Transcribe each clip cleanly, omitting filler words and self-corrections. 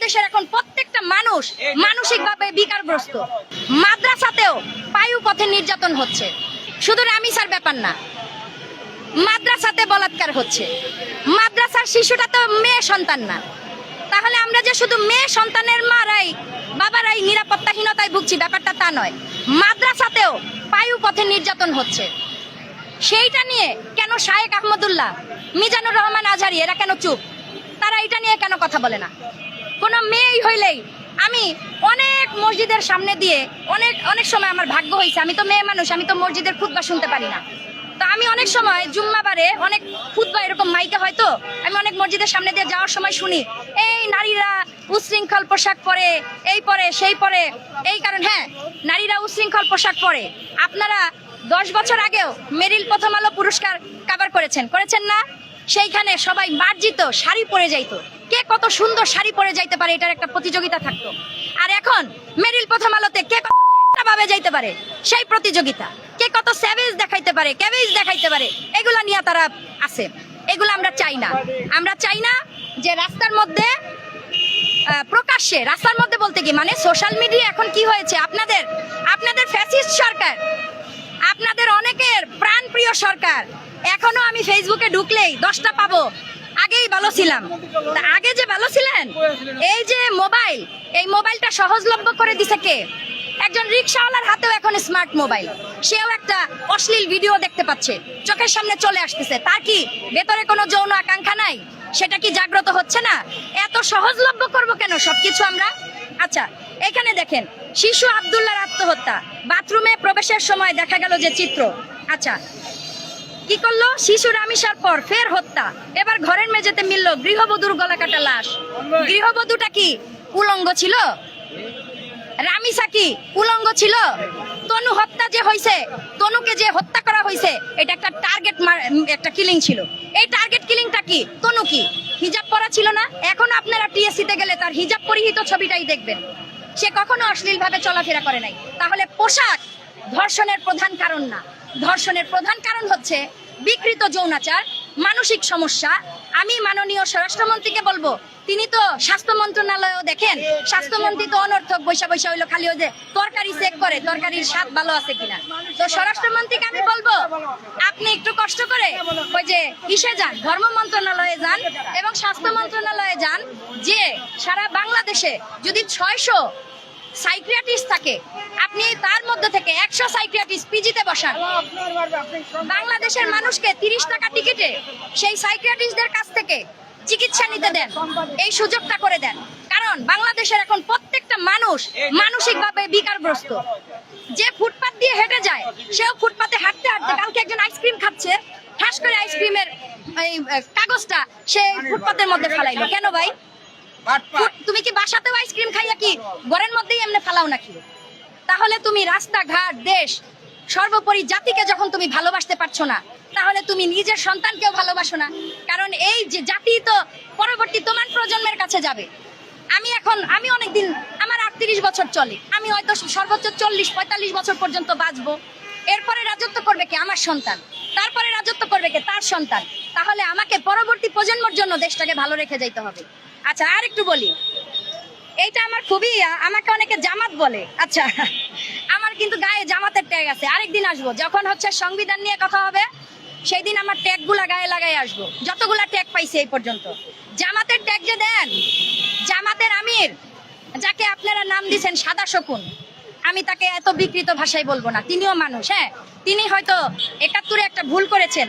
বাংলাদেশের এখন প্রত্যেকটা মানুষ মানসিকভাবে বিকারগ্রস্ত। মাদ্রাসাতেও পায়ু পথে নির্যাতন হচ্ছে, শুধু রামিসার ব্যাপার না, মাদ্রাসাতে বলাৎকার হচ্ছে। মাদ্রাসার শিশুটা তো মেয়ে সন্তান না, তাহলে আমরা যে শুধু মেয়ে সন্তানের বাবারাই নিরাপত্তাহীনতায় ভুগছি ব্যাপারটা তা নয়। মাদ্রাসাতেও পায়ু পথে নির্যাতন হচ্ছে। সেইটা নিয়ে কেন শায়েক আহমদুল্লাহ, মিজানুর রহমান আজহারি এরা কেন চুপ? তারা এটা নিয়ে কেন কথা বলে না? কোনো মেয়েই হইলেই, আমি অনেক মসজিদের সামনে দিয়ে অনেক সময় আমার ভাগ্য হয়েছে, আমি তো মেয়ে মানুষ, আমি তো মসজিদের খুতবা শুনতে পারি না, তো আমি অনেক সময় জুম্মাবারে অনেক খুতবা এরকম মাইকে হয়তো আমি অনেক মসজিদের সামনে দিয়ে যাওয়ার সময় শুনি, এই নারীরা উশৃঙ্খল পোশাক পরে, এই পরে সেই পরে, এই কারণ হ্যাঁ নারীরা উশৃঙ্খল পোশাক পরে। আপনারা 10 বছর আগেও মেরিল প্রথম আলো পুরস্কার কভার করেছেন না? সেইখানে সবাই মার্জিত শাড়ি পরে যাইতো, কে কত সুন্দর শাড়ি পরে যাইতে পারে এটার একটা প্রতিযোগিতা থাকতো। আর এখন মেরিল প্রথম আলোতে কে ভাবে যাইতে পারে সেই প্রতিযোগিতা, কে কত স্যাভেজ দেখাইতে পারে, ক্যাবেজ দেখাইতে পারে, এগুলা নিয়ে তারা আছে। এগুলো আমরা চাই না। আমরা চাই না যে রাস্তার মধ্যে প্রকাশ্যে, রাস্তার মধ্যে বলতে কি মানে সোশ্যাল মিডিয়া এখন কি হয়েছে, আপনাদের ফ্যাসিস্ট সরকার, আপনাদের অনেকের প্রাণপ্রিয় সরকার। এখনো আমি ফেসবুকে ঢুকলেই 10টা পাবো, আগেই ভালো ছিলাম। আগে যে ভালো ছিলেন, এই যে মোবাইল, এই মোবাইলটা সহজলভ্য করে দিছে কে? একজন রিক্সাওয়ালার হাতেও এখন স্মার্ট মোবাইল, সেও একটা অশ্লীল ভিডিও দেখতে পাচ্ছে, চোখের সামনে চলে আসতেছে। তার কি ভেতরে কোনো যৌন আকাঙ্ক্ষা নাই? সেটা কি জাগ্রত হচ্ছে না? এত সহজলভ্য করবো কেন সবকিছু আমরা? আচ্ছা, এখানে দেখেন শিশু আব্দুল্লাহর আত্মহত্যা, বাথরুমে প্রবেশের সময় দেখা গেল যে চিত্র। আচ্ছা, কি করলো? শিশু রামিসার পর ফের হত্যা, এবার ঘরের মেঝেতে মিলল গৃহবধূর গলাকাটা লাশ। গৃহবধূটা কি উলঙ্গ ছিল? রামিসা কি উলঙ্গ ছিল? তনু হত্যা যে হয়েছে, তনুকে যে হত্যা করা হয়েছে, এটা একটা একটা কিলিং ছিল। এই টার্গেট কিলিংটা কি? তনু কি হিজাব পরা ছিল না? এখন আপনারা টিএসসিতে গেলে তার হিজাব পরিহিত ছবিটাই দেখবেন, সে কখনো অশ্লীল ভাবে চলাফেরা করে নাই। তাহলে পোশাক ধর্ষণের প্রধান কারণ না, ধর্ষণের প্রধান কারণ হচ্ছে বিকৃত যৌনাচার, মানসিক সমস্যা। আমি মাননীয় স্বরাষ্ট্রমন্ত্রীকে বলবো, তিনি তো স্বাস্থ্য মন্ত্রণালয়ও দেখেন, স্বাস্থ্যমন্ত্রী তো অনর্থক বৈশা হইলো খালি ওই যে তরকারি চেক করে তরকারির স্বাদ ভালো আছে কিনা। তো স্বরাষ্ট্রমন্ত্রীকে আমি বলবো, আপনি একটু কষ্ট করে ওই যে ইসে যান, ধর্ম মন্ত্রণালয়ে যান এবং স্বাস্থ্য মন্ত্রণালয়ে যান, যে সারা বাংলাদেশে যদি 600 সাইকিয়াট্রিস্ট থাকে, আপনি তার মধ্যে থেকে 100 সাইকিয়াট্রিস্ট পিজিতে বসান। বাংলাদেশের মানুষকে 30 টাকা টিকিটে সেই সাইকিয়াট্রিস্টদের কাছ থেকে চিকিৎসা নিতে দেন, এই সুযোগটা করে দেন। কারণ বাংলাদেশের এখন প্রত্যেকটা মানুষ মানসিকভাবে বিকারগ্রস্ত। যে ফুটপাত দিয়ে হেঁটে যায়, সেও ফুটপাতে হাঁটতে হাঁটতে, কালকে একজন আইসক্রিম খাচ্ছে, ঠাস করে আইসক্রিমের এই কাগজটা সে ফুটপাতের মধ্যে ফেলাইলো। কেন ভাই? তুমি কি বাসাতেও আইসক্রিম খাইয়া কি ঘরের মধ্যেই এমনি ফেলাও নাকি? তাহলে তুমি রাস্তাঘাট, দেশ, সর্বোপরি জাতিকে যখন তুমি ভালোবাসতে পারছো না, তাহলে তুমি নিজের সন্তানকেও ভালোবাসো না। কারণ এই যে জাতি তো পরবর্তী তোমার প্রজন্মের কাছে যাবে। আমি অনেকদিন, আমার 38 বছর চলে, আমি হয়তো সর্বোচ্চ 40-45 বছর পর্যন্ত বাঁচবো। এরপরে রাজত্ব করবে কে? আমার সন্তান। তারপরে রাজত্ব করবে কে? তার সন্তান। তাহলে আমাকে পরবর্তী প্রজন্মের জন্য দেশটাকে ভালো রেখে যাইতে হবে। আচ্ছা, আর একটু বলি, এইটা আমার খুবই, আমাকে অনেকে জামাত বলে। আচ্ছা, আমার কিন্তু গায়ে জামাতের ট্যাগ আছে। আরেকদিন আসবো, যখন হচ্ছে সংবিধান নিয়ে কথা হবে, সেই দিন আমার ট্যাগ গুলা গায়ে লাগাই আসবো, যতগুলা ট্যাগ পাইছি এই পর্যন্ত। জামাতের ট্যাগ যে দেন, জামাতের আমির যাকে আপনারা নাম দিচ্ছেন সাদা শকুন, আমি তাকে এত বিকৃত ভাষায় বলবো না, তিনিও মানুষ। হ্যাঁ, তিনি হয়তো 71-এ একটা ভুল করেছেন,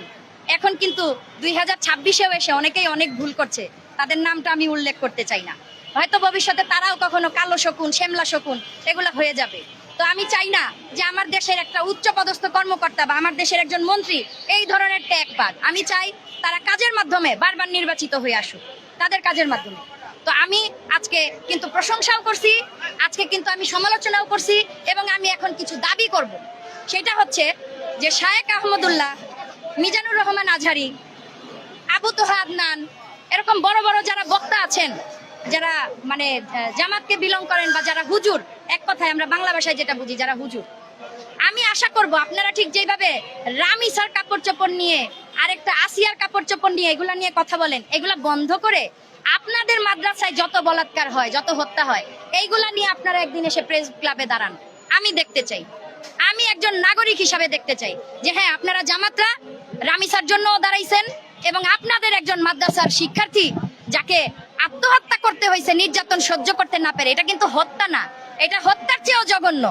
এখন কিন্তু 2026-এও এসে অনেকেই অনেক ভুল করছে, তাদের নামটা আমি উল্লেখ করতে চাই না। হয়তো ভবিষ্যতে তারাও কখনো কালো শকুন, শ্যামলা শকুন এগুলা হয়ে যাবে। তো আমি চাই না যে আমার দেশের একটা উচ্চ পদস্থ কর্মকর্তা বা আমার দেশের একজন মন্ত্রী এই ধরনের ট্যাগ পাক। আমি চাই তারা কাজের মাধ্যমে বারবার নির্বাচিত হয়ে আসুক, তাদের কাজের মাধ্যমে। তো আমি আজকে কিন্তু প্রশংসাও করছি, আজকে কিন্তু আমি সমালোচনাও করছি, এবং আমি এখন কিছু দাবি করব। সেটা হচ্ছে যে শায়েক আহমদুল্লাহ, মিজানুর রহমান আজহারি, আবু তোহা আদনান, এরকম বড় বড় যারা বক্তা আছেন, যারা মানে জামাতকে বিলং করেন, বা যারা হুজুর, এক কথায় আমরা বাংলা ভাষায় যেটা বুঝি যারা হুজুর, আমি আশা করব আপনারা ঠিক যেভাবে রামিসার কাপড় চোপড় নিয়ে, আরেকটা আসিয়ার কাপড় চোপড় নিয়ে, এগুলা নিয়ে কথা বলেন, এগুলা বন্ধ করে আপনাদের মাদ্রাসায় যত বলাৎকার হয়, যত হত্যা হয়, এইগুলা নিয়ে আপনারা একদিন এসে প্রেস ক্লাবে দাঁড়ান। আমি দেখতে চাই, আমি একজন নাগরিক হিসাবে দেখতে চাই যে হ্যাঁ, আপনারা জামাতরা রামিসার জন্য দাঁড়াইছেন এবং আপনাদের একজন মাদ্রাসার শিক্ষার্থী যাকে আত্মহত্যা করতে হয়েছে নির্যাতন সহ্য করতে না পেরে, এটা কিন্তু হত্যা না, এটা হত্যার চেয়েও জঘন্য।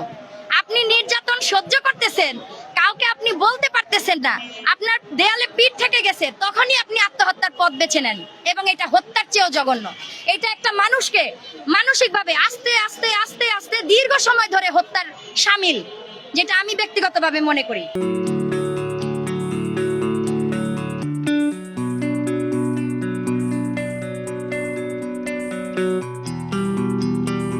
আপনি নির্যাতন সহ্য করতেছেন, কাউকে আপনি বলতে পারতেছেন না, আপনার দেয়ালে পিঠ থেকে গেছে, তখনই আপনি আত্মহত্যার পথ বেছে নেন, এবং এটা হত্যার চেয়েও জঘন্য। এটা একটা মানুষকে মানসিকভাবে আস্তে আস্তে আস্তে আস্তে দীর্ঘ সময় ধরে হত্যার শামিল, যেটা আমি ব্যক্তিগতভাবে মনে করি।